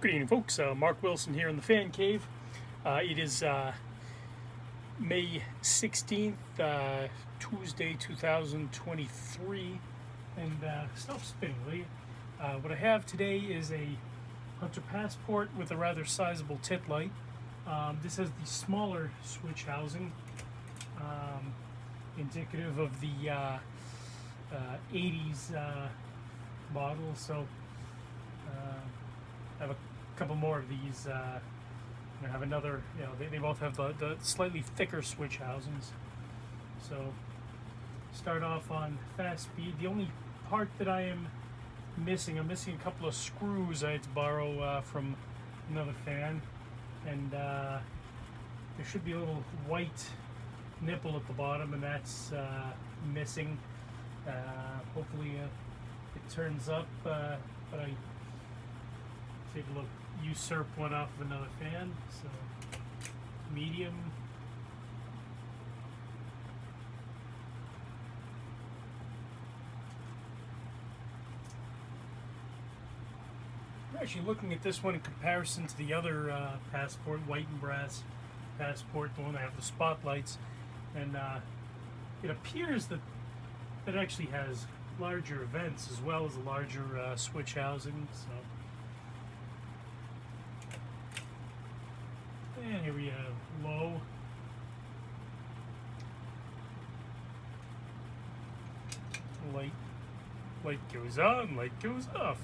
Good evening, folks. Mark Wilson here in the Fan Cave. It is May 16th, Tuesday, 2023, and stop spinning, will you? What I have today is a Hunter Passport with a rather sizable tit light. This has the smaller switch housing, indicative of the 80s model. So I have a couple more of these. I have another, they both have the slightly thicker switch housings. So start off on fast speed. The only part that I'm missing a couple of screws I had to borrow from another fan, and there should be a little white nipple at the bottom, and that's missing. Hopefully it turns up, but I was able to usurp one off of another fan. So medium. I'm actually looking at this one in comparison to the other Passport, white and brass Passport, the one that have the spotlights, and it appears that it actually has larger vents as well as a larger switch housing. So, and here we have low. Light goes on, light goes off.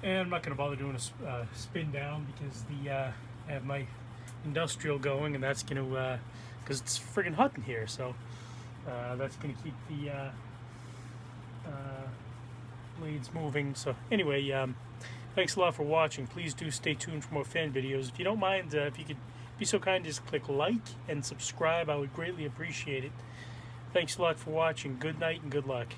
And I'm not going to bother doing a spin down because I have my industrial going, and that's going to, because it's friggin' hot in here, so that's going to keep the blades moving. So anyway, thanks a lot for watching. Please do stay tuned for more fan videos. If you don't mind, if you could be so kind, just click like and subscribe. I would greatly appreciate it. Thanks a lot for watching. Good night and good luck.